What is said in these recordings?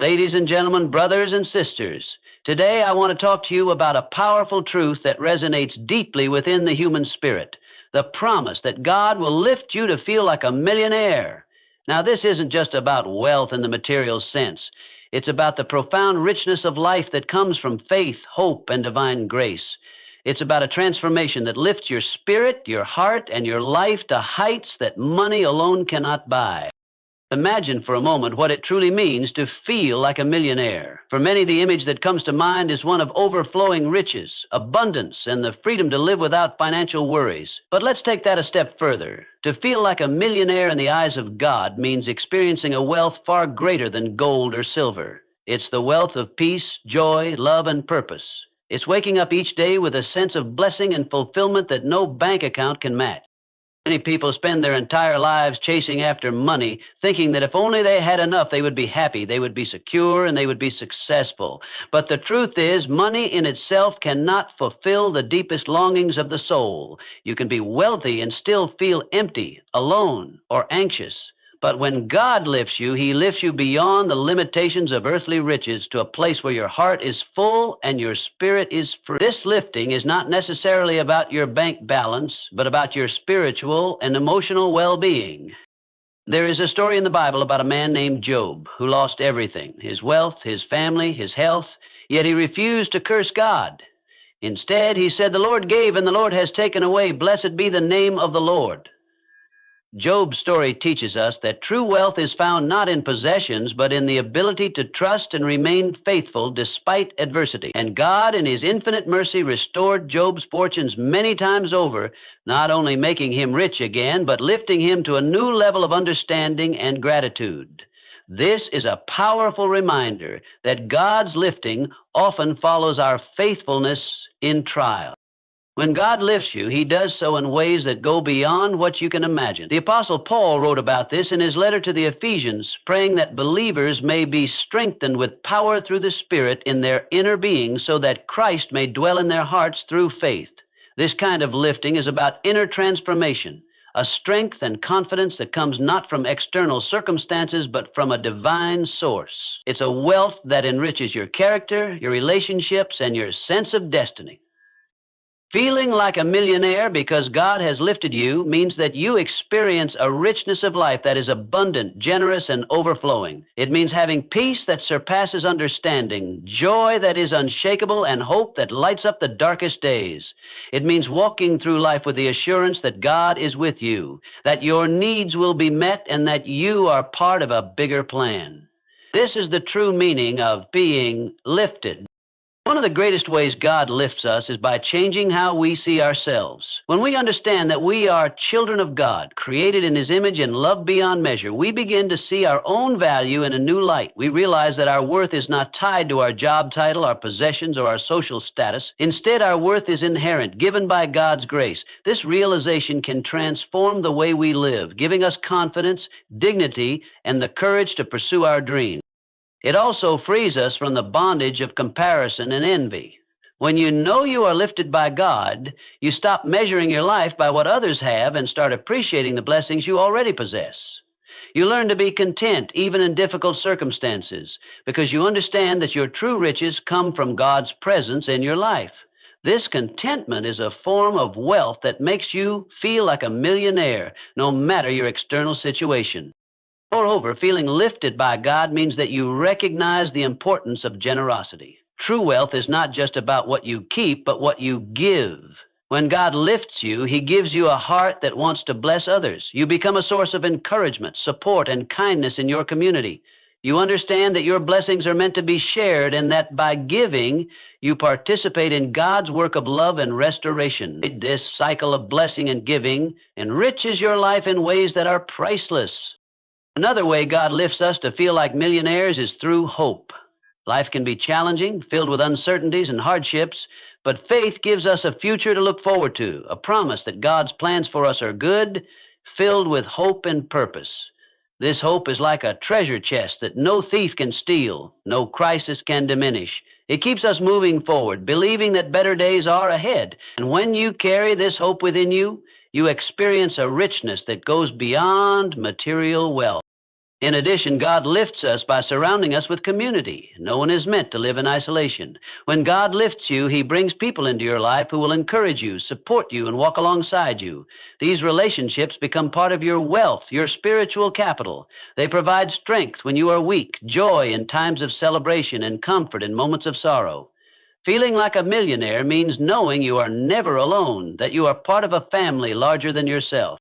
Ladies and gentlemen, brothers and sisters, today I want to talk to you about a powerful truth that resonates deeply within the human spirit, the promise that God will lift you to feel like a millionaire. Now, this isn't just about wealth in the material sense. It's about the profound richness of life that comes from faith, hope, and divine grace. It's about a transformation that lifts your spirit, your heart, and your life to heights that money alone cannot buy. Imagine for a moment what it truly means to feel like a millionaire. For many, the image that comes to mind is one of overflowing riches, abundance, and the freedom to live without financial worries. But let's take that a step further. To feel like a millionaire in the eyes of God means experiencing a wealth far greater than gold or silver. It's the wealth of peace, joy, love, and purpose. It's waking up each day with a sense of blessing and fulfillment that no bank account can match. Many people spend their entire lives chasing after money, thinking that if only they had enough, they would be happy, they would be secure, and they would be successful. But the truth is, money in itself cannot fulfill the deepest longings of the soul. You can be wealthy and still feel empty, alone, or anxious. But when God lifts you, He lifts you beyond the limitations of earthly riches to a place where your heart is full and your spirit is free. This lifting is not necessarily about your bank balance, but about your spiritual and emotional well-being. There is a story in the Bible about a man named Job who lost everything, his wealth, his family, his health, yet he refused to curse God. Instead, he said, "The Lord gave and the Lord has taken away. Blessed be the name of the Lord." Job's story teaches us that true wealth is found not in possessions, but in the ability to trust and remain faithful despite adversity. And God, in His infinite mercy, restored Job's fortunes many times over, not only making him rich again, but lifting him to a new level of understanding and gratitude. This is a powerful reminder that God's lifting often follows our faithfulness in trial. When God lifts you, He does so in ways that go beyond what you can imagine. The Apostle Paul wrote about this in his letter to the Ephesians, praying that believers may be strengthened with power through the Spirit in their inner being so that Christ may dwell in their hearts through faith. This kind of lifting is about inner transformation, a strength and confidence that comes not from external circumstances, but from a divine source. It's a wealth that enriches your character, your relationships, and your sense of destiny. Feeling like a millionaire because God has lifted you means that you experience a richness of life that is abundant, generous, and overflowing. It means having peace that surpasses understanding, joy that is unshakable, and hope that lights up the darkest days. It means walking through life with the assurance that God is with you, that your needs will be met, and that you are part of a bigger plan. This is the true meaning of being lifted. One of the greatest ways God lifts us is by changing how we see ourselves. When we understand that we are children of God, created in His image and loved beyond measure, we begin to see our own value in a new light. We realize that our worth is not tied to our job title, our possessions, or our social status. Instead, our worth is inherent, given by God's grace. This realization can transform the way we live, giving us confidence, dignity, and the courage to pursue our dreams. It also frees us from the bondage of comparison and envy. When you know you are lifted by God, you stop measuring your life by what others have and start appreciating the blessings you already possess. You learn to be content even in difficult circumstances because you understand that your true riches come from God's presence in your life. This contentment is a form of wealth that makes you feel like a millionaire, no matter your external situation. Moreover, feeling lifted by God means that you recognize the importance of generosity. True wealth is not just about what you keep, but what you give. When God lifts you, He gives you a heart that wants to bless others. You become a source of encouragement, support, and kindness in your community. You understand that your blessings are meant to be shared and that by giving, you participate in God's work of love and restoration. This cycle of blessing and giving enriches your life in ways that are priceless. Another way God lifts us to feel like millionaires is through hope. Life can be challenging, filled with uncertainties and hardships, but faith gives us a future to look forward to, a promise that God's plans for us are good, filled with hope and purpose. This hope is like a treasure chest that no thief can steal, no crisis can diminish. It keeps us moving forward, believing that better days are ahead. And when you carry this hope within you, you experience a richness that goes beyond material wealth. In addition, God lifts us by surrounding us with community. No one is meant to live in isolation. When God lifts you, He brings people into your life who will encourage you, support you, and walk alongside you. These relationships become part of your wealth, your spiritual capital. They provide strength when you are weak, joy in times of celebration, and comfort in moments of sorrow. Feeling like a millionaire means knowing you are never alone, that you are part of a family larger than yourself.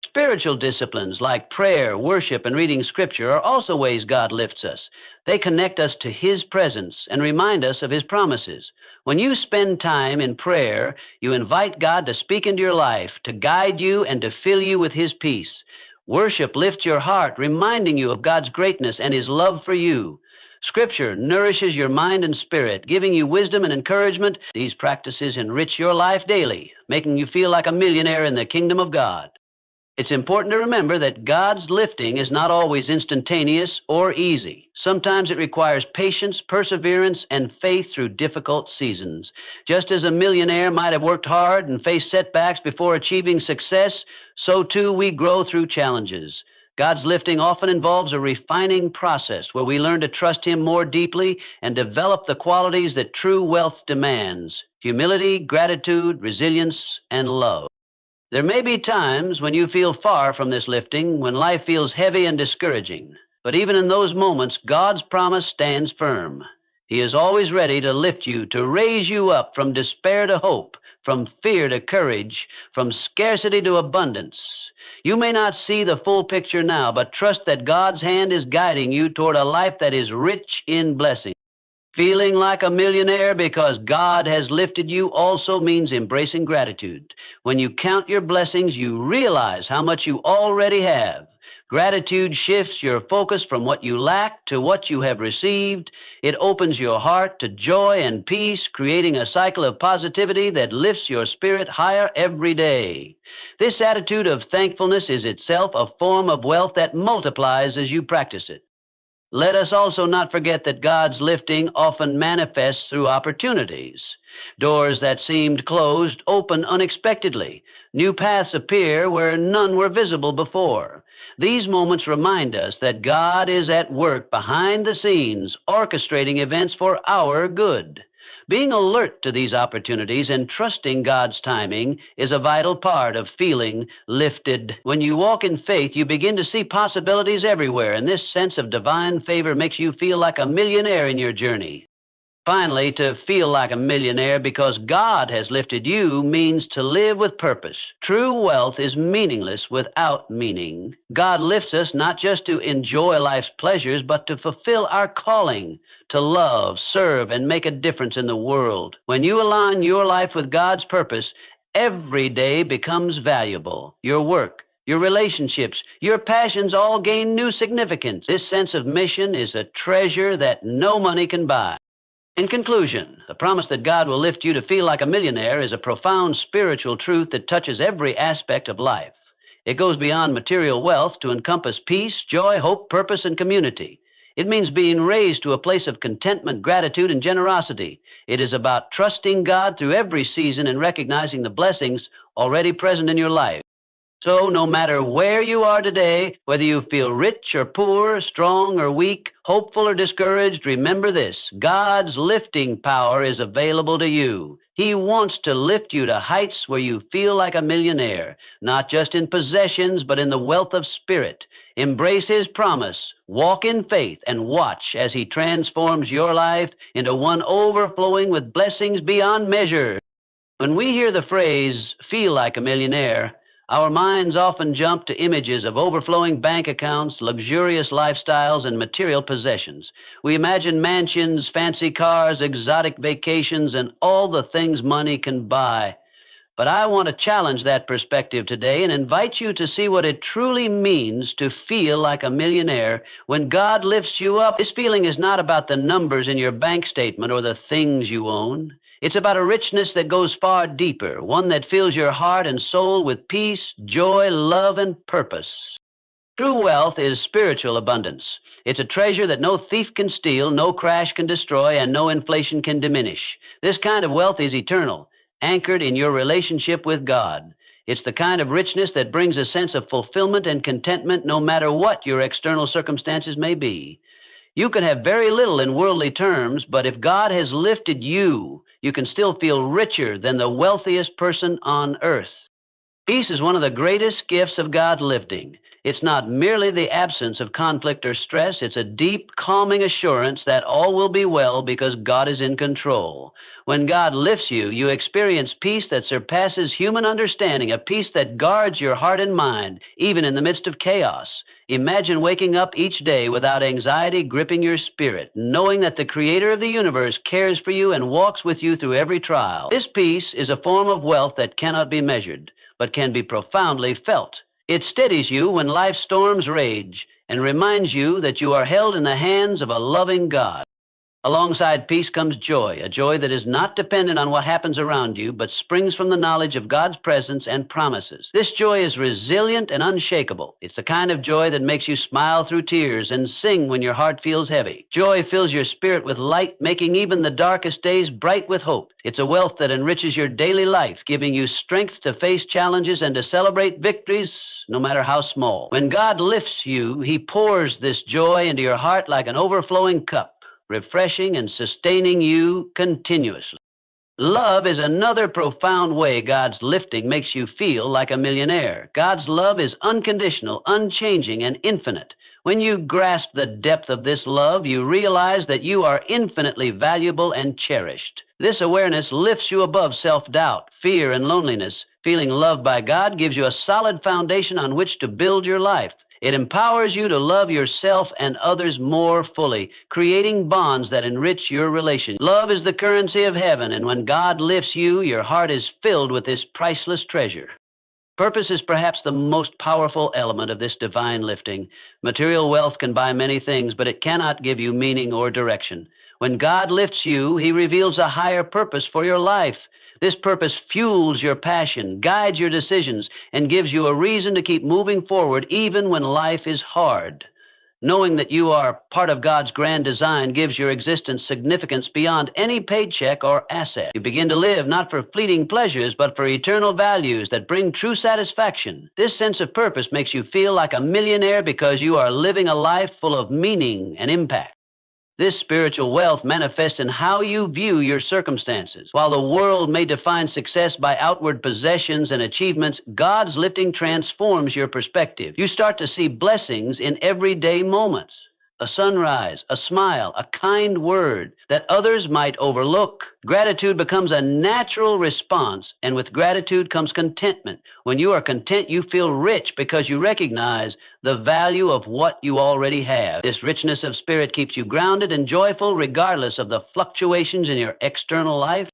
Spiritual disciplines like prayer, worship, and reading Scripture are also ways God lifts us. They connect us to His presence and remind us of His promises. When you spend time in prayer, you invite God to speak into your life, to guide you, and to fill you with His peace. Worship lifts your heart, reminding you of God's greatness and His love for you. Scripture nourishes your mind and spirit, giving you wisdom and encouragement. These practices enrich your life daily, making you feel like a millionaire in the kingdom of God. It's important to remember that God's lifting is not always instantaneous or easy. Sometimes it requires patience, perseverance, and faith through difficult seasons. Just as a millionaire might have worked hard and faced setbacks before achieving success, so too we grow through challenges. God's lifting often involves a refining process where we learn to trust Him more deeply and develop the qualities that true wealth demands: humility, gratitude, resilience, and love. There may be times when you feel far from this lifting, when life feels heavy and discouraging. But even in those moments, God's promise stands firm. He is always ready to lift you, to raise you up from despair to hope, from fear to courage, from scarcity to abundance. You may not see the full picture now, but trust that God's hand is guiding you toward a life that is rich in blessing. Feeling like a millionaire because God has lifted you also means embracing gratitude. When you count your blessings, you realize how much you already have. Gratitude shifts your focus from what you lack to what you have received. It opens your heart to joy and peace, creating a cycle of positivity that lifts your spirit higher every day. This attitude of thankfulness is itself a form of wealth that multiplies as you practice it. Let us also not forget that God's lifting often manifests through opportunities. Doors that seemed closed open unexpectedly. New paths appear where none were visible before. These moments remind us that God is at work behind the scenes, orchestrating events for our good. Being alert to these opportunities and trusting God's timing is a vital part of feeling lifted. When you walk in faith, you begin to see possibilities everywhere, and this sense of divine favor makes you feel like a millionaire in your journey. Finally, to feel like a millionaire because God has lifted you means to live with purpose. True wealth is meaningless without meaning. God lifts us not just to enjoy life's pleasures, but to fulfill our calling, to love, serve, and make a difference in the world. When you align your life with God's purpose, every day becomes valuable. Your work, your relationships, your passions all gain new significance. This sense of mission is a treasure that no money can buy. In conclusion, the promise that God will lift you to feel like a millionaire is a profound spiritual truth that touches every aspect of life. It goes beyond material wealth to encompass peace, joy, hope, purpose, and community. It means being raised to a place of contentment, gratitude, and generosity. It is about trusting God through every season and recognizing the blessings already present in your life. So no matter where you are today, whether you feel rich or poor, strong or weak, hopeful or discouraged, remember this: God's lifting power is available to you. He wants to lift you to heights where you feel like a millionaire, not just in possessions, but in the wealth of spirit. Embrace His promise, walk in faith, and watch as He transforms your life into one overflowing with blessings beyond measure. When we hear the phrase, feel like a millionaire, our minds often jump to images of overflowing bank accounts, luxurious lifestyles, and material possessions. We imagine mansions, fancy cars, exotic vacations, and all the things money can buy. But I want to challenge that perspective today and invite you to see what it truly means to feel like a millionaire. When God lifts you up, this feeling is not about the numbers in your bank statement or the things you own. It's about a richness that goes far deeper, one that fills your heart and soul with peace, joy, love, and purpose. True wealth is spiritual abundance. It's a treasure that no thief can steal, no crash can destroy, and no inflation can diminish. This kind of wealth is eternal, anchored in your relationship with God. It's the kind of richness that brings a sense of fulfillment and contentment no matter what your external circumstances may be. You can have very little in worldly terms, but if God has lifted you, you can still feel richer than the wealthiest person on earth. Peace is one of the greatest gifts of God's lifting. It's not merely the absence of conflict or stress, it's a deep, calming assurance that all will be well because God is in control. When God lifts you, you experience peace that surpasses human understanding, a peace that guards your heart and mind, even in the midst of chaos. Imagine waking up each day without anxiety gripping your spirit, knowing that the Creator of the universe cares for you and walks with you through every trial. This peace is a form of wealth that cannot be measured, but can be profoundly felt. It steadies you when life's storms rage and reminds you that you are held in the hands of a loving God. Alongside peace comes joy, a joy that is not dependent on what happens around you, but springs from the knowledge of God's presence and promises. This joy is resilient and unshakable. It's the kind of joy that makes you smile through tears and sing when your heart feels heavy. Joy fills your spirit with light, making even the darkest days bright with hope. It's a wealth that enriches your daily life, giving you strength to face challenges and to celebrate victories, no matter how small. When God lifts you, He pours this joy into your heart like an overflowing cup, refreshing and sustaining you continuously. Love is another profound way God's lifting makes you feel like a millionaire. God's love is unconditional, unchanging, and infinite. When you grasp the depth of this love, you realize that you are infinitely valuable and cherished. This awareness lifts you above self-doubt, fear, and loneliness. Feeling loved by God gives you a solid foundation on which to build your life. It empowers you to love yourself and others more fully, creating bonds that enrich your relationship. Love is the currency of heaven, and when God lifts you, your heart is filled with this priceless treasure. Purpose is perhaps the most powerful element of this divine lifting. Material wealth can buy many things, but it cannot give you meaning or direction. When God lifts you, He reveals a higher purpose for your life. This purpose fuels your passion, guides your decisions, and gives you a reason to keep moving forward even when life is hard. Knowing that you are part of God's grand design gives your existence significance beyond any paycheck or asset. You begin to live not for fleeting pleasures, but for eternal values that bring true satisfaction. This sense of purpose makes you feel like a millionaire because you are living a life full of meaning and impact. This spiritual wealth manifests in how you view your circumstances. While the world may define success by outward possessions and achievements, God's lifting transforms your perspective. You start to see blessings in everyday moments. A sunrise, a smile, a kind word that others might overlook. Gratitude becomes a natural response, and with gratitude comes contentment. When you are content, you feel rich because you recognize the value of what you already have. This richness of spirit keeps you grounded and joyful regardless of the fluctuations in your external life.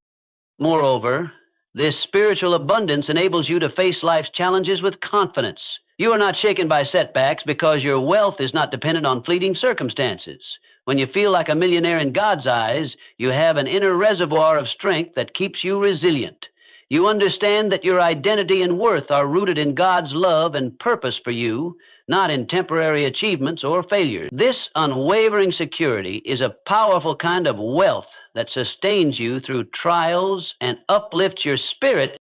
Moreover, this spiritual abundance enables you to face life's challenges with confidence. You are not shaken by setbacks because your wealth is not dependent on fleeting circumstances. When you feel like a millionaire in God's eyes, you have an inner reservoir of strength that keeps you resilient. You understand that your identity and worth are rooted in God's love and purpose for you, not in temporary achievements or failures. This unwavering security is a powerful kind of wealth that sustains you through trials and uplifts your spirit.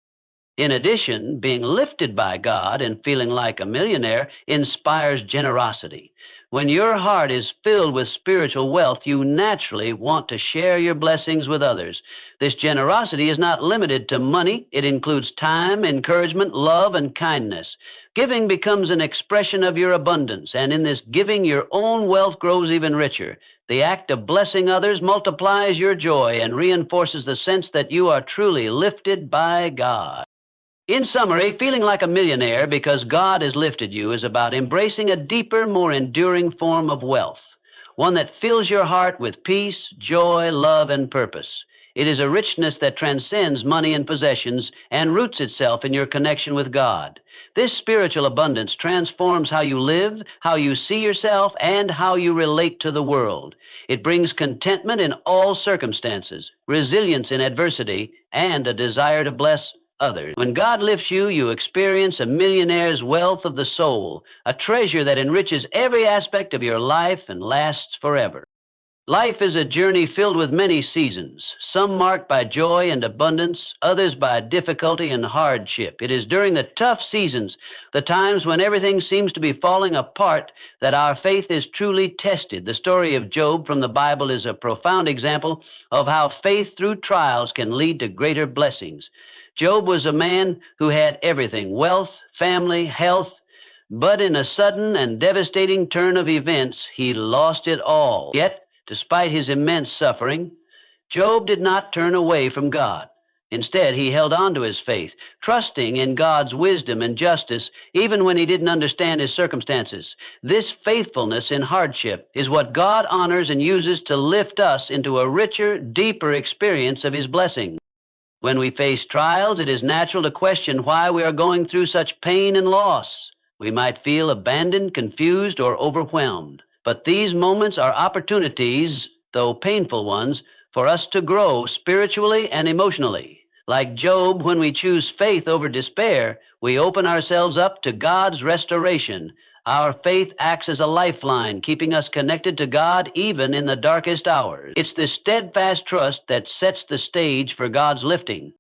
In addition, being lifted by God and feeling like a millionaire inspires generosity. When your heart is filled with spiritual wealth, you naturally want to share your blessings with others. This generosity is not limited to money. It includes time, encouragement, love, and kindness. Giving becomes an expression of your abundance, and in this giving, your own wealth grows even richer. The act of blessing others multiplies your joy and reinforces the sense that you are truly lifted by God. In summary, feeling like a millionaire because God has lifted you is about embracing a deeper, more enduring form of wealth, one that fills your heart with peace, joy, love, and purpose. It is a richness that transcends money and possessions and roots itself in your connection with God. This spiritual abundance transforms how you live, how you see yourself, and how you relate to the world. It brings contentment in all circumstances, resilience in adversity, and a desire to bless others. When God lifts you, you experience a millionaire's wealth of the soul, a treasure that enriches every aspect of your life and lasts forever. Life is a journey filled with many seasons, some marked by joy and abundance, others by difficulty and hardship. It is during the tough seasons, the times when everything seems to be falling apart, that our faith is truly tested. The story of Job from the Bible is a profound example of how faith through trials can lead to greater blessings. Job was a man who had everything: wealth, family, health. But in a sudden and devastating turn of events, he lost it all. Yet, despite his immense suffering, Job did not turn away from God. Instead, he held on to his faith, trusting in God's wisdom and justice, even when he didn't understand his circumstances. This faithfulness in hardship is what God honors and uses to lift us into a richer, deeper experience of his blessing. When we face trials, it is natural to question why we are going through such pain and loss. We might feel abandoned, confused, or overwhelmed. But these moments are opportunities, though painful ones, for us to grow spiritually and emotionally. Like Job, when we choose faith over despair, we open ourselves up to God's restoration. Our faith acts as a lifeline, keeping us connected to God even in the darkest hours. It's this steadfast trust that sets the stage for God's lifting.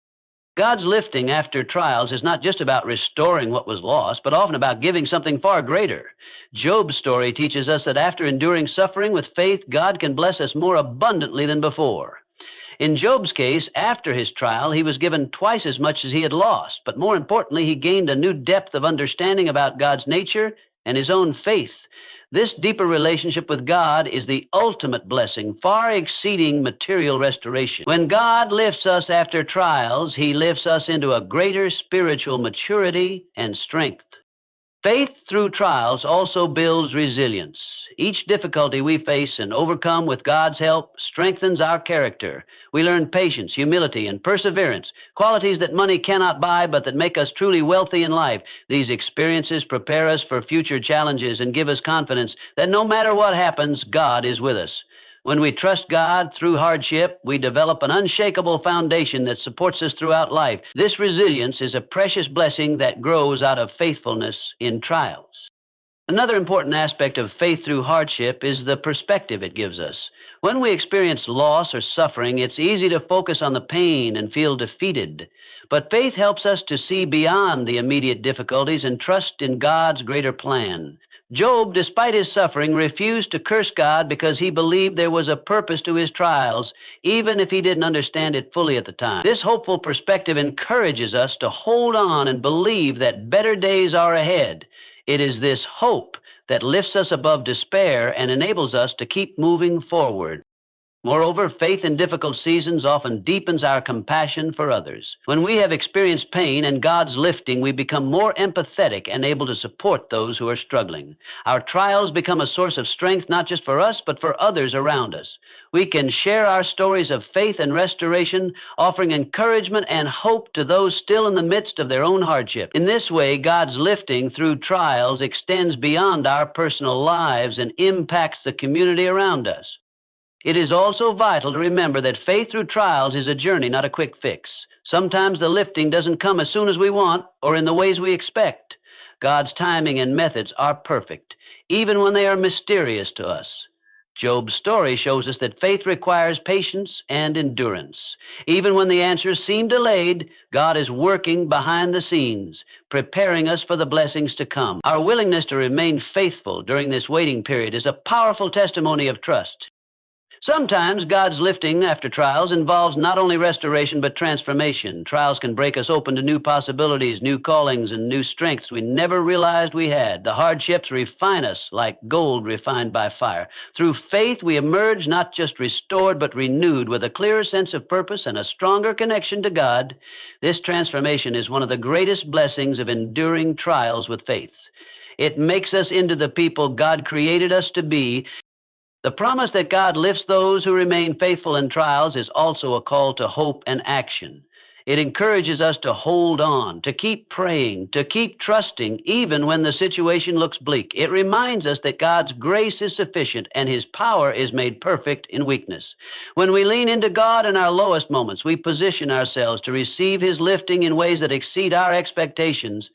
God's lifting after trials is not just about restoring what was lost, but often about giving something far greater. Job's story teaches us that after enduring suffering with faith, God can bless us more abundantly than before. In Job's case, after his trial, he was given twice as much as he had lost, but more importantly, he gained a new depth of understanding about God's nature and his own faith. This deeper relationship with God is the ultimate blessing, far exceeding material restoration. When God lifts us after trials, he lifts us into a greater spiritual maturity and strength. Faith through trials also builds resilience. Each difficulty we face and overcome with God's help strengthens our character. We learn patience, humility, and perseverance, qualities that money cannot buy but that make us truly wealthy in life. These experiences prepare us for future challenges and give us confidence that no matter what happens, God is with us. When we trust God through hardship, we develop an unshakable foundation that supports us throughout life. This resilience is a precious blessing that grows out of faithfulness in trials. Another important aspect of faith through hardship is the perspective it gives us. When we experience loss or suffering, it's easy to focus on the pain and feel defeated. But faith helps us to see beyond the immediate difficulties and trust in God's greater plan. Job, despite his suffering, refused to curse God because he believed there was a purpose to his trials, even if he didn't understand it fully at the time. This hopeful perspective encourages us to hold on and believe that better days are ahead. It is this hope that lifts us above despair and enables us to keep moving forward. Moreover, faith in difficult seasons often deepens our compassion for others. When we have experienced pain and God's lifting, we become more empathetic and able to support those who are struggling. Our trials become a source of strength not just for us, but for others around us. We can share our stories of faith and restoration, offering encouragement and hope to those still in the midst of their own hardship. In this way, God's lifting through trials extends beyond our personal lives and impacts the community around us. It is also vital to remember that faith through trials is a journey, not a quick fix. Sometimes the lifting doesn't come as soon as we want or in the ways we expect. God's timing and methods are perfect, even when they are mysterious to us. Job's story shows us that faith requires patience and endurance. Even when the answers seem delayed, God is working behind the scenes, preparing us for the blessings to come. Our willingness to remain faithful during this waiting period is a powerful testimony of trust. Sometimes God's lifting after trials involves not only restoration but transformation. Trials can break us open to new possibilities, new callings, and new strengths we never realized we had. The hardships refine us like gold refined by fire. Through faith, we emerge not just restored but renewed with a clearer sense of purpose and a stronger connection to God. This transformation is one of the greatest blessings of enduring trials with faith. It makes us into the people God created us to be. The promise that God lifts those who remain faithful in trials is also a call to hope and action. It encourages us to hold on, to keep praying, to keep trusting, even when the situation looks bleak. It reminds us that God's grace is sufficient and His power is made perfect in weakness. When we lean into God in our lowest moments, we position ourselves to receive His lifting in ways that exceed our expectations.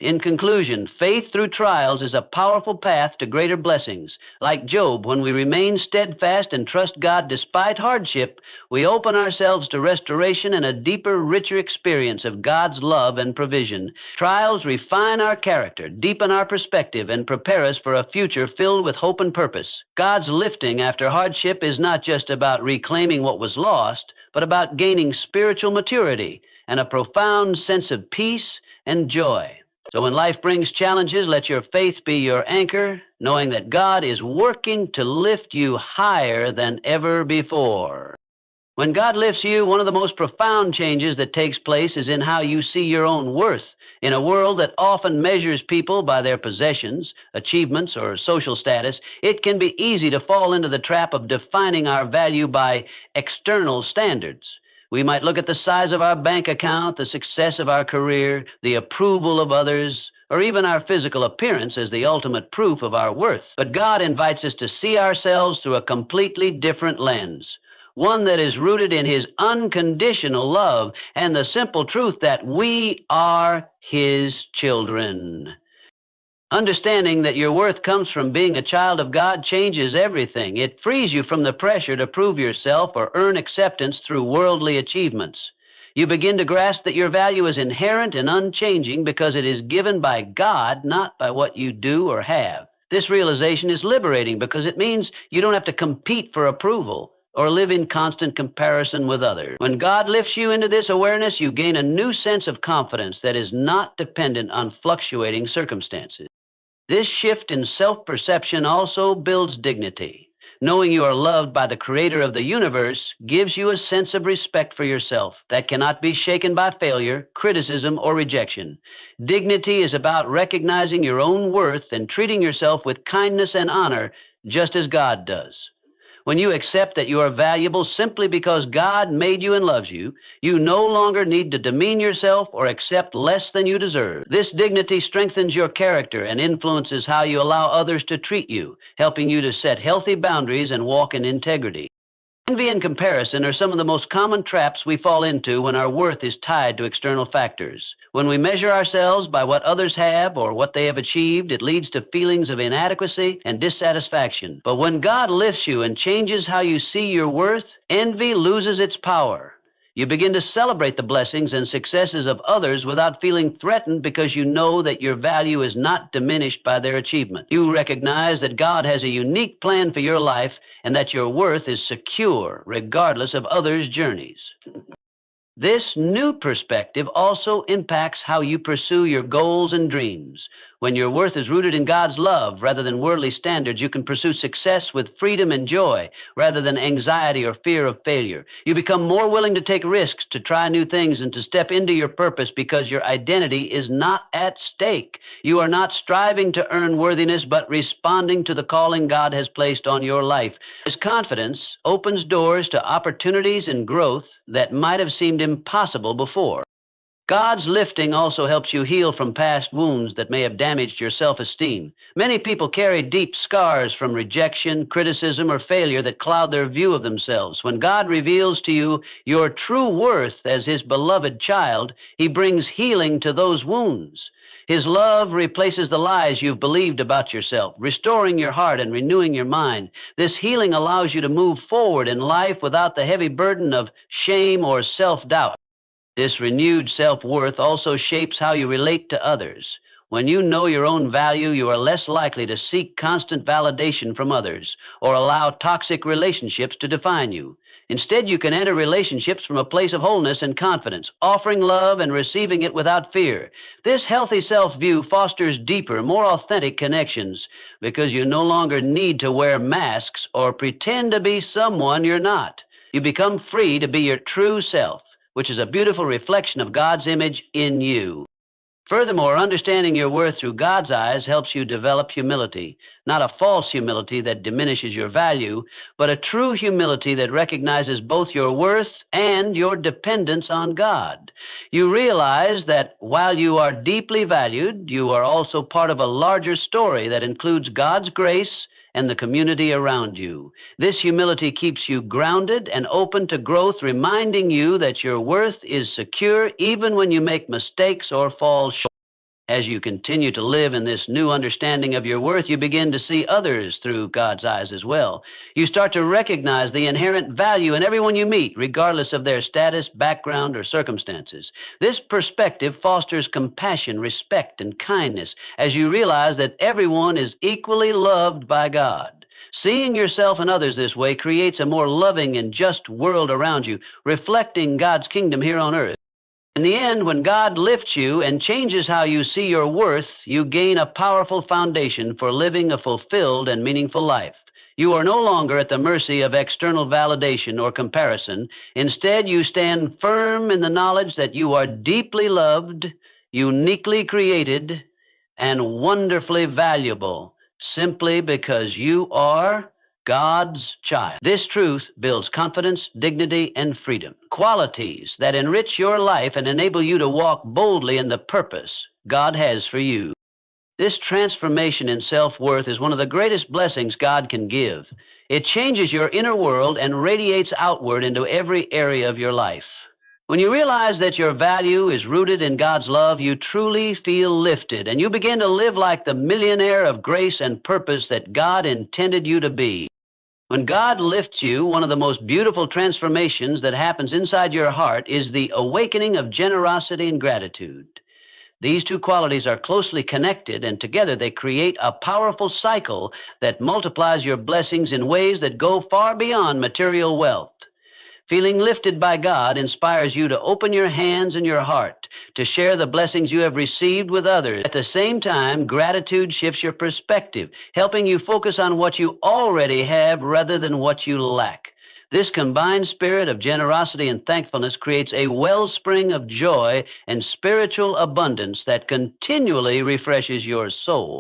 In conclusion, faith through trials is a powerful path to greater blessings. Like Job, when we remain steadfast and trust God despite hardship, we open ourselves to restoration and a deeper, richer experience of God's love and provision. Trials refine our character, deepen our perspective, and prepare us for a future filled with hope and purpose. God's lifting after hardship is not just about reclaiming what was lost, but about gaining spiritual maturity and a profound sense of peace and joy. So when life brings challenges, let your faith be your anchor, knowing that God is working to lift you higher than ever before. When God lifts you, one of the most profound changes that takes place is in how you see your own worth. In a world that often measures people by their possessions, achievements, or social status, it can be easy to fall into the trap of defining our value by external standards. We might look at the size of our bank account, the success of our career, the approval of others, or even our physical appearance as the ultimate proof of our worth. But God invites us to see ourselves through a completely different lens, one that is rooted in His unconditional love and the simple truth that we are His children. Understanding that your worth comes from being a child of God changes everything. It frees you from the pressure to prove yourself or earn acceptance through worldly achievements. You begin to grasp that your value is inherent and unchanging because it is given by God, not by what you do or have. This realization is liberating because it means you don't have to compete for approval or live in constant comparison with others. When God lifts you into this awareness, you gain a new sense of confidence that is not dependent on fluctuating circumstances. This shift in self-perception also builds dignity. Knowing you are loved by the Creator of the universe gives you a sense of respect for yourself that cannot be shaken by failure, criticism, or rejection. Dignity is about recognizing your own worth and treating yourself with kindness and honor, just as God does. When you accept that you are valuable simply because God made you and loves you, you no longer need to demean yourself or accept less than you deserve. This dignity strengthens your character and influences how you allow others to treat you, helping you to set healthy boundaries and walk in integrity. Envy and comparison are some of the most common traps we fall into when our worth is tied to external factors. When we measure ourselves by what others have or what they have achieved, it leads to feelings of inadequacy and dissatisfaction. But when God lifts you and changes how you see your worth, envy loses its power. You begin to celebrate the blessings and successes of others without feeling threatened because you know that your value is not diminished by their achievement. You recognize that God has a unique plan for your life and that your worth is secure regardless of others' journeys. This new perspective also impacts how you pursue your goals and dreams. When your worth is rooted in God's love rather than worldly standards, you can pursue success with freedom and joy rather than anxiety or fear of failure. You become more willing to take risks, to try new things, and to step into your purpose because your identity is not at stake. You are not striving to earn worthiness, but responding to the calling God has placed on your life. This confidence opens doors to opportunities and growth that might have seemed impossible before. God's lifting also helps you heal from past wounds that may have damaged your self-esteem. Many people carry deep scars from rejection, criticism, or failure that cloud their view of themselves. When God reveals to you your true worth as His beloved child, He brings healing to those wounds. His love replaces the lies you've believed about yourself, restoring your heart and renewing your mind. This healing allows you to move forward in life without the heavy burden of shame or self-doubt. This renewed self-worth also shapes how you relate to others. When you know your own value, you are less likely to seek constant validation from others or allow toxic relationships to define you. Instead, you can enter relationships from a place of wholeness and confidence, offering love and receiving it without fear. This healthy self-view fosters deeper, more authentic connections because you no longer need to wear masks or pretend to be someone you're not. You become free to be your true self, which is a beautiful reflection of God's image in you. Furthermore, understanding your worth through God's eyes helps you develop humility, not a false humility that diminishes your value, but a true humility that recognizes both your worth and your dependence on God. You realize that while you are deeply valued, you are also part of a larger story that includes God's grace and the community around you. This humility keeps you grounded and open to growth, reminding you that your worth is secure even when you make mistakes or fall short. As you continue to live in this new understanding of your worth, you begin to see others through God's eyes as well. You start to recognize the inherent value in everyone you meet, regardless of their status, background, or circumstances. This perspective fosters compassion, respect, and kindness as you realize that everyone is equally loved by God. Seeing yourself and others this way creates a more loving and just world around you, reflecting God's kingdom here on earth. In the end, when God lifts you and changes how you see your worth, you gain a powerful foundation for living a fulfilled and meaningful life. You are no longer at the mercy of external validation or comparison. Instead, you stand firm in the knowledge that you are deeply loved, uniquely created, and wonderfully valuable, simply because you are God's child. This truth builds confidence, dignity, and freedom, qualities that enrich your life and enable you to walk boldly in the purpose God has for you. This transformation in self-worth is one of the greatest blessings God can give. It changes your inner world and radiates outward into every area of your life. When you realize that your value is rooted in God's love, you truly feel lifted, and you begin to live like the millionaire of grace and purpose that God intended you to be. When God lifts you, one of the most beautiful transformations that happens inside your heart is the awakening of generosity and gratitude. These two qualities are closely connected, and together they create a powerful cycle that multiplies your blessings in ways that go far beyond material wealth. Feeling lifted by God inspires you to open your hands and your heart to share the blessings you have received with others. At the same time, gratitude shifts your perspective, helping you focus on what you already have rather than what you lack. This combined spirit of generosity and thankfulness creates a wellspring of joy and spiritual abundance that continually refreshes your soul.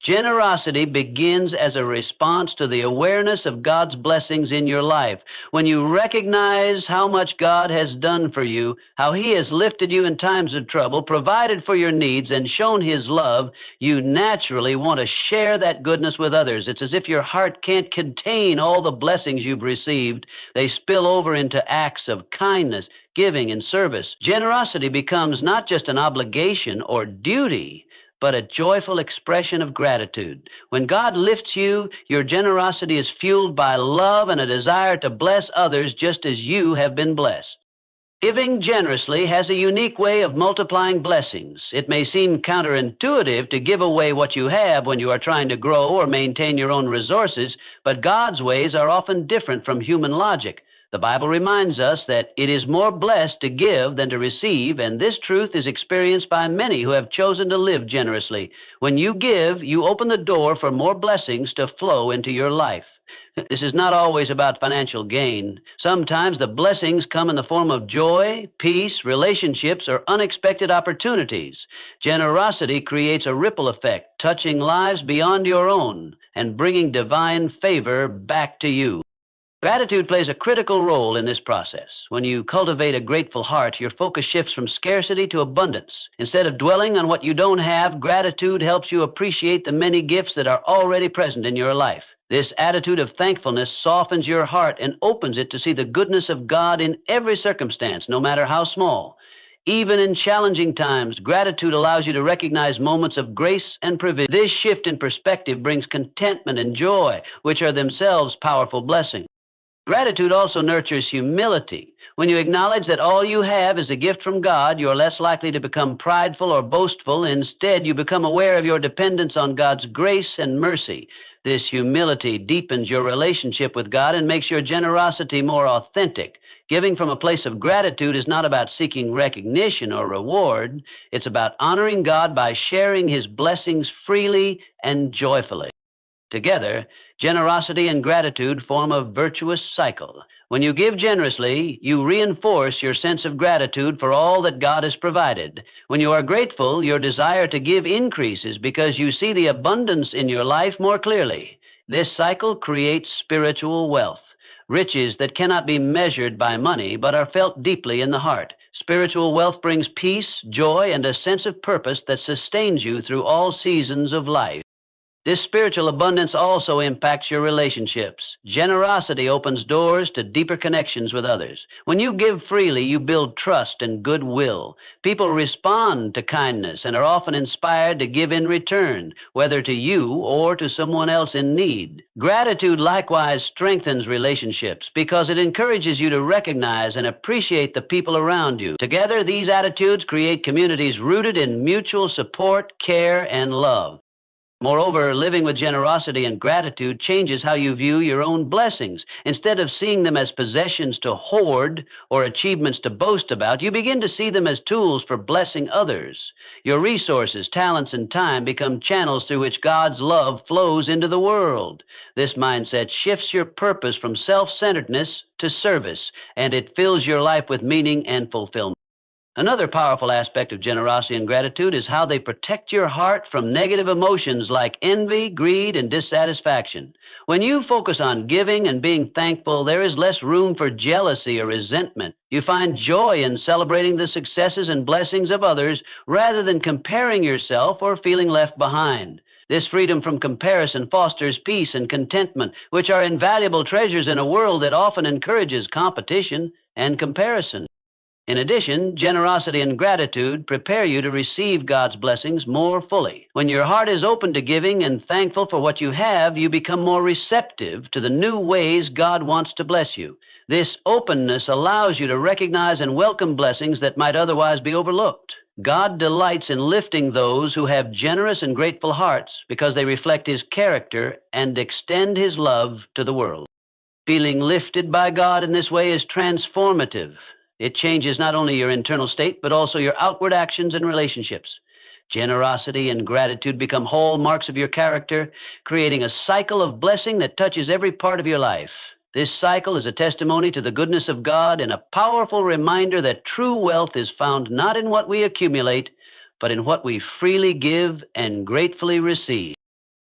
Generosity begins as a response to the awareness of God's blessings in your life. When you recognize how much God has done for you, how He has lifted you in times of trouble, provided for your needs, and shown His love, you naturally want to share that goodness with others. It's as if your heart can't contain all the blessings you've received. They spill over into acts of kindness, giving, and service. Generosity becomes not just an obligation or duty, but a joyful expression of gratitude. When God lifts you, your generosity is fueled by love and a desire to bless others just as you have been blessed. Giving generously has a unique way of multiplying blessings. It may seem counterintuitive to give away what you have when you are trying to grow or maintain your own resources, but God's ways are often different from human logic. The Bible reminds us that it is more blessed to give than to receive, and this truth is experienced by many who have chosen to live generously. When you give, you open the door for more blessings to flow into your life. This is not always about financial gain. Sometimes the blessings come in the form of joy, peace, relationships, or unexpected opportunities. Generosity creates a ripple effect, touching lives beyond your own and bringing divine favor back to you. Gratitude plays a critical role in this process. When you cultivate a grateful heart, your focus shifts from scarcity to abundance. Instead of dwelling on what you don't have, gratitude helps you appreciate the many gifts that are already present in your life. This attitude of thankfulness softens your heart and opens it to see the goodness of God in every circumstance, no matter how small. Even in challenging times, gratitude allows you to recognize moments of grace and provision. This shift in perspective brings contentment and joy, which are themselves powerful blessings. Gratitude also nurtures humility. When you acknowledge that all you have is a gift from God, you're less likely to become prideful or boastful. Instead, you become aware of your dependence on God's grace and mercy. This humility deepens your relationship with God and makes your generosity more authentic. Giving from a place of gratitude is not about seeking recognition or reward. It's about honoring God by sharing His blessings freely and joyfully. Together, generosity and gratitude form a virtuous cycle. When you give generously, you reinforce your sense of gratitude for all that God has provided. When you are grateful, your desire to give increases because you see the abundance in your life more clearly. This cycle creates spiritual wealth, riches that cannot be measured by money but are felt deeply in the heart. Spiritual wealth brings peace, joy, and a sense of purpose that sustains you through all seasons of life. This spiritual abundance also impacts your relationships. Generosity opens doors to deeper connections with others. When you give freely, you build trust and goodwill. People respond to kindness and are often inspired to give in return, whether to you or to someone else in need. Gratitude likewise strengthens relationships because it encourages you to recognize and appreciate the people around you. Together, these attitudes create communities rooted in mutual support, care, and love. Moreover, living with generosity and gratitude changes how you view your own blessings. Instead of seeing them as possessions to hoard or achievements to boast about, you begin to see them as tools for blessing others. Your resources, talents, and time become channels through which God's love flows into the world. This mindset shifts your purpose from self-centeredness to service, and it fills your life with meaning and fulfillment. Another powerful aspect of generosity and gratitude is how they protect your heart from negative emotions like envy, greed, and dissatisfaction. When you focus on giving and being thankful, there is less room for jealousy or resentment. You find joy in celebrating the successes and blessings of others rather than comparing yourself or feeling left behind. This freedom from comparison fosters peace and contentment, which are invaluable treasures in a world that often encourages competition and comparison. In addition, generosity and gratitude prepare you to receive God's blessings more fully. When your heart is open to giving and thankful for what you have, you become more receptive to the new ways God wants to bless you. This openness allows you to recognize and welcome blessings that might otherwise be overlooked. God delights in lifting those who have generous and grateful hearts because they reflect His character and extend His love to the world. Feeling lifted by God in this way is transformative. It changes not only your internal state, but also your outward actions and relationships. Generosity and gratitude become hallmarks of your character, creating a cycle of blessing that touches every part of your life. This cycle is a testimony to the goodness of God and a powerful reminder that true wealth is found not in what we accumulate, but in what we freely give and gratefully receive.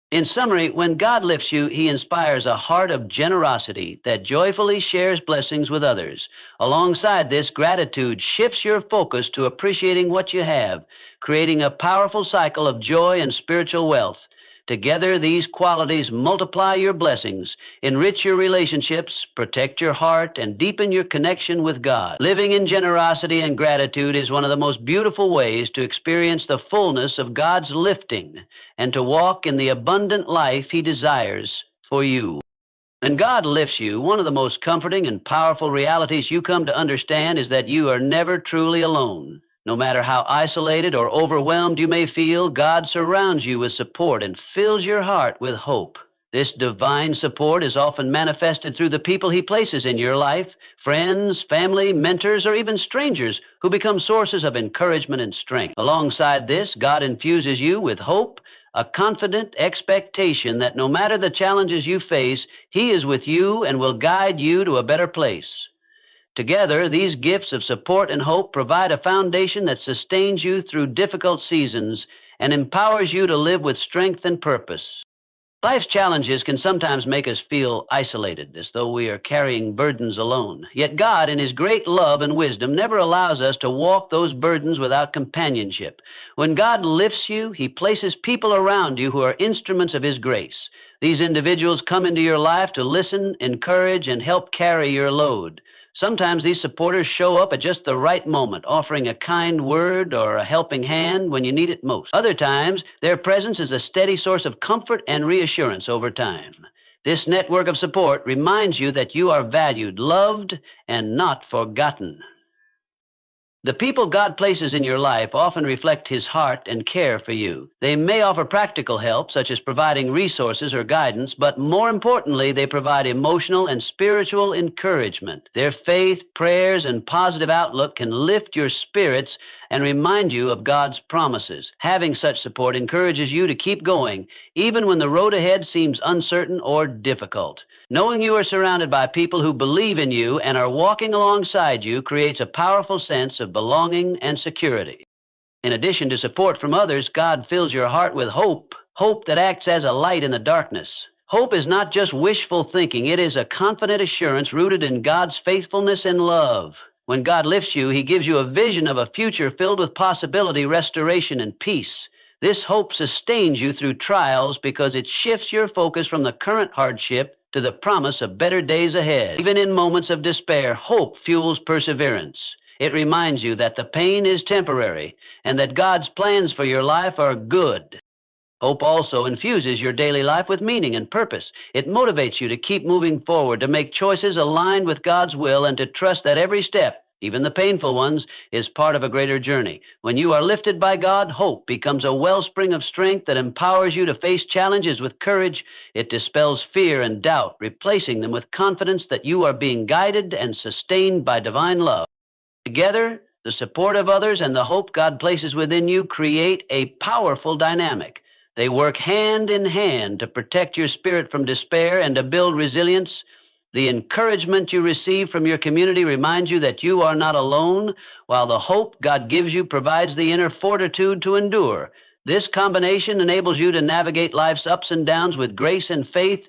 In summary, when God lifts you, He inspires a heart of generosity that joyfully shares blessings with others. Alongside this, gratitude shifts your focus to appreciating what you have, creating a powerful cycle of joy and spiritual wealth. Together, these qualities multiply your blessings, enrich your relationships, protect your heart, and deepen your connection with God. Living in generosity and gratitude is one of the most beautiful ways to experience the fullness of God's lifting and to walk in the abundant life He desires for you. When God lifts you, one of the most comforting and powerful realities you come to understand is that you are never truly alone. No matter how isolated or overwhelmed you may feel, God surrounds you with support and fills your heart with hope. This divine support is often manifested through the people He places in your life, friends, family, mentors, or even strangers who become sources of encouragement and strength. Alongside this, God infuses you with hope, a confident expectation that no matter the challenges you face, He is with you and will guide you to a better place. Together, these gifts of support and hope provide a foundation that sustains you through difficult seasons and empowers you to live with strength and purpose. Life's challenges can sometimes make us feel isolated, as though we are carrying burdens alone. Yet God, in His great love and wisdom, never allows us to walk those burdens without companionship. When God lifts you, He places people around you who are instruments of His grace. These individuals come into your life to listen, encourage, and help carry your load. Sometimes these supporters show up at just the right moment, offering a kind word or a helping hand when you need it most. Other times, their presence is a steady source of comfort and reassurance over time. This network of support reminds you that you are valued, loved, and not forgotten. The people God places in your life often reflect His heart and care for you. They may offer practical help, such as providing resources or guidance, but more importantly, they provide emotional and spiritual encouragement. Their faith, prayers, and positive outlook can lift your spirits and remind you of God's promises. Having such support encourages you to keep going, even when the road ahead seems uncertain or difficult. Knowing you are surrounded by people who believe in you and are walking alongside you creates a powerful sense of belonging and security. In addition to support from others, God fills your heart with hope, hope that acts as a light in the darkness. Hope is not just wishful thinking, it is a confident assurance rooted in God's faithfulness and love. When God lifts you, He gives you a vision of a future filled with possibility, restoration, and peace. This hope sustains you through trials because it shifts your focus from the current hardship to the promise of better days ahead. Even in moments of despair, hope fuels perseverance. It reminds you that the pain is temporary and that God's plans for your life are good. Hope also infuses your daily life with meaning and purpose. It motivates you to keep moving forward, to make choices aligned with God's will, and to trust that every step, even the painful ones, is part of a greater journey. When you are lifted by God, hope becomes a wellspring of strength that empowers you to face challenges with courage. It dispels fear and doubt, replacing them with confidence that you are being guided and sustained by divine love. Together, the support of others and the hope God places within you create a powerful dynamic. They work hand in hand to protect your spirit from despair and to build resilience. The encouragement you receive from your community reminds you that you are not alone, while the hope God gives you provides the inner fortitude to endure. This combination enables you to navigate life's ups and downs with grace and faith.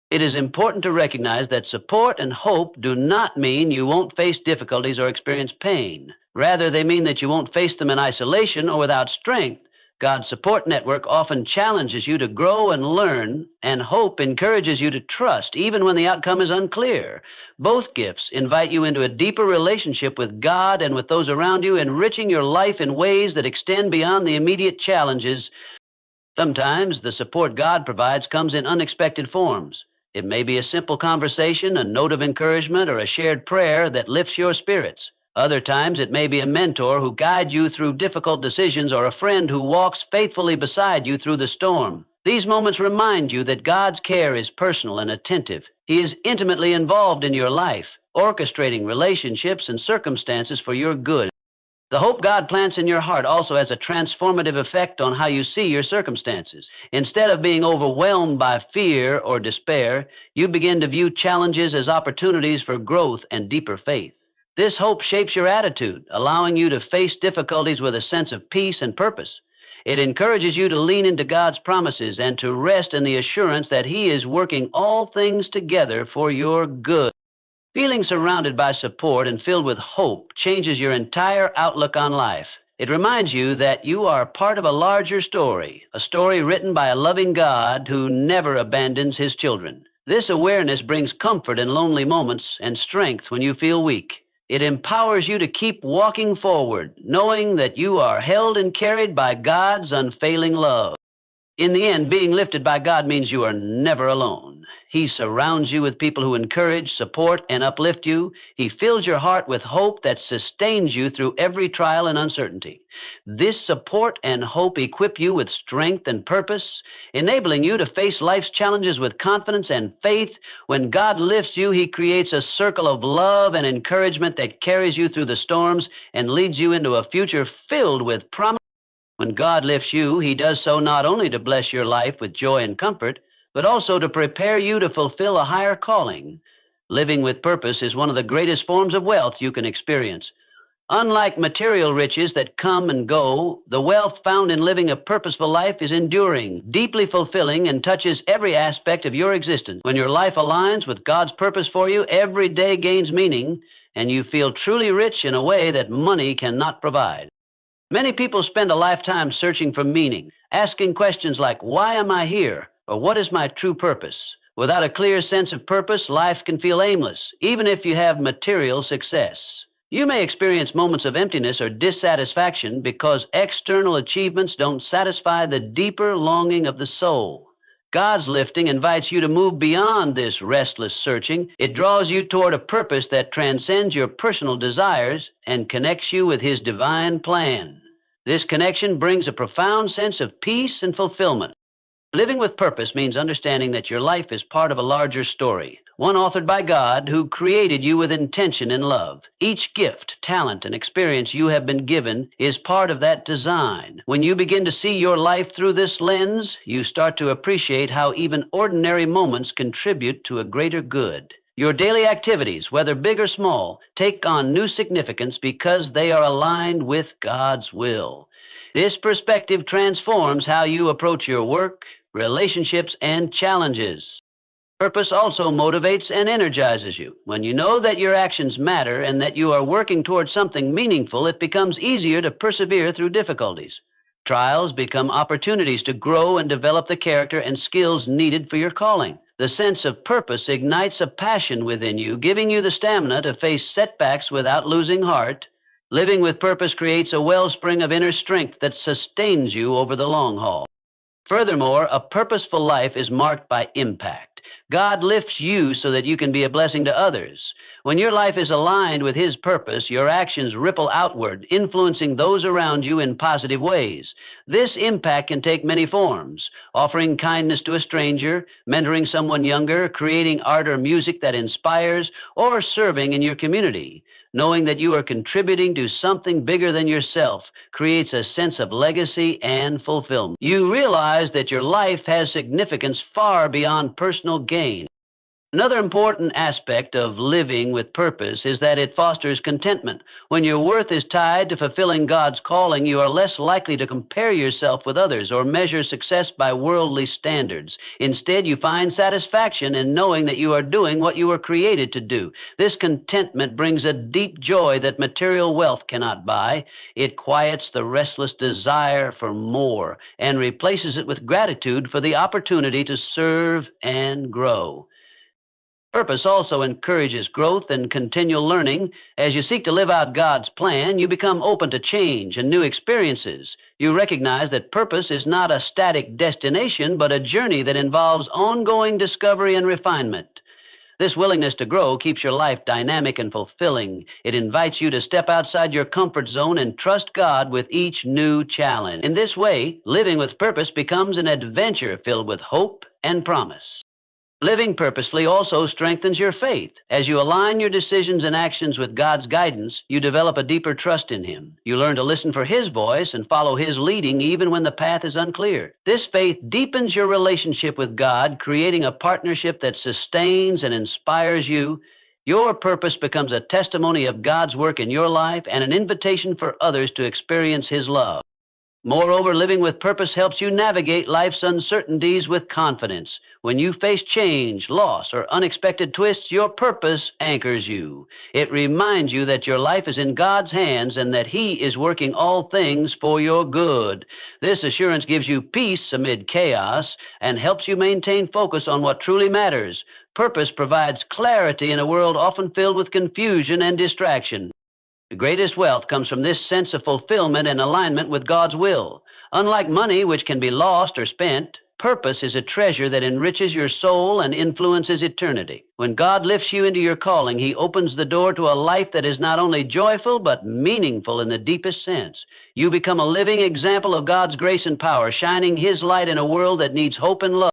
It is important to recognize that support and hope do not mean you won't face difficulties or experience pain. Rather, they mean that you won't face them in isolation or without strength. God's support network often challenges you to grow and learn, and hope encourages you to trust, even when the outcome is unclear. Both gifts invite you into a deeper relationship with God and with those around you, enriching your life in ways that extend beyond the immediate challenges. Sometimes the support God provides comes in unexpected forms. It may be a simple conversation, a note of encouragement, or a shared prayer that lifts your spirits. Other times, it may be a mentor who guides you through difficult decisions or a friend who walks faithfully beside you through the storm. These moments remind you that God's care is personal and attentive. He is intimately involved in your life, orchestrating relationships and circumstances for your good. The hope God plants in your heart also has a transformative effect on how you see your circumstances. Instead of being overwhelmed by fear or despair, you begin to view challenges as opportunities for growth and deeper faith. This hope shapes your attitude, allowing you to face difficulties with a sense of peace and purpose. It encourages you to lean into God's promises and to rest in the assurance that He is working all things together for your good. Feeling surrounded by support and filled with hope changes your entire outlook on life. It reminds you that you are part of a larger story, a story written by a loving God who never abandons His children. This awareness brings comfort in lonely moments and strength when you feel weak. It empowers you to keep walking forward, knowing that you are held and carried by God's unfailing love. In the end, being lifted by God means you are never alone. He surrounds you with people who encourage, support, and uplift you. He fills your heart with hope that sustains you through every trial and uncertainty. This support and hope equip you with strength and purpose, enabling you to face life's challenges with confidence and faith. When God lifts you, He creates a circle of love and encouragement that carries you through the storms and leads you into a future filled with promise. When God lifts you, He does so not only to bless your life with joy and comfort, but also to prepare you to fulfill a higher calling. Living with purpose is one of the greatest forms of wealth you can experience. Unlike material riches that come and go, the wealth found in living a purposeful life is enduring, deeply fulfilling, and touches every aspect of your existence. When your life aligns with God's purpose for you, every day gains meaning, and you feel truly rich in a way that money cannot provide. Many people spend a lifetime searching for meaning, asking questions like, why am I here? Or what is my true purpose? Without a clear sense of purpose, life can feel aimless, even if you have material success. You may experience moments of emptiness or dissatisfaction because external achievements don't satisfy the deeper longing of the soul. God's lifting invites you to move beyond this restless searching. It draws you toward a purpose that transcends your personal desires and connects you with His divine plan. This connection brings a profound sense of peace and fulfillment. Living with purpose means understanding that your life is part of a larger story, one authored by God who created you with intention and love. Each gift, talent, and experience you have been given is part of that design. When you begin to see your life through this lens, you start to appreciate how even ordinary moments contribute to a greater good. Your daily activities, whether big or small, take on new significance because they are aligned with God's will. This perspective transforms how you approach your work, relationships, and challenges. Purpose also motivates and energizes you. When you know that your actions matter and that you are working towards something meaningful, it becomes easier to persevere through difficulties. Trials become opportunities to grow and develop the character and skills needed for your calling. The sense of purpose ignites a passion within you, giving you the stamina to face setbacks without losing heart. Living with purpose creates a wellspring of inner strength that sustains you over the long haul. Furthermore, a purposeful life is marked by impact. God lifts you so that you can be a blessing to others. When your life is aligned with His purpose, your actions ripple outward, influencing those around you in positive ways. This impact can take many forms: offering kindness to a stranger, mentoring someone younger, creating art or music that inspires, or serving in your community. Knowing that you are contributing to something bigger than yourself creates a sense of legacy and fulfillment. You realize that your life has significance far beyond personal gain. Another important aspect of living with purpose is that it fosters contentment. When your worth is tied to fulfilling God's calling, you are less likely to compare yourself with others or measure success by worldly standards. Instead, you find satisfaction in knowing that you are doing what you were created to do. This contentment brings a deep joy that material wealth cannot buy. It quiets the restless desire for more and replaces it with gratitude for the opportunity to serve and grow. Purpose also encourages growth and continual learning. As you seek to live out God's plan, you become open to change and new experiences. You recognize that purpose is not a static destination, but a journey that involves ongoing discovery and refinement. This willingness to grow keeps your life dynamic and fulfilling. It invites you to step outside your comfort zone and trust God with each new challenge. In this way, living with purpose becomes an adventure filled with hope and promise. Living purposely also strengthens your faith. As you align your decisions and actions with God's guidance, you develop a deeper trust in Him. You learn to listen for His voice and follow His leading even when the path is unclear. This faith deepens your relationship with God, creating a partnership that sustains and inspires you. Your purpose becomes a testimony of God's work in your life and an invitation for others to experience His love. Moreover, living with purpose helps you navigate life's uncertainties with confidence. When you face change, loss, or unexpected twists, your purpose anchors you. It reminds you that your life is in God's hands and that He is working all things for your good. This assurance gives you peace amid chaos and helps you maintain focus on what truly matters. Purpose provides clarity in a world often filled with confusion and distraction. The greatest wealth comes from this sense of fulfillment and alignment with God's will. Unlike money, which can be lost or spent, purpose is a treasure that enriches your soul and influences eternity. When God lifts you into your calling, He opens the door to a life that is not only joyful, but meaningful in the deepest sense. You become a living example of God's grace and power, shining His light in a world that needs hope and love.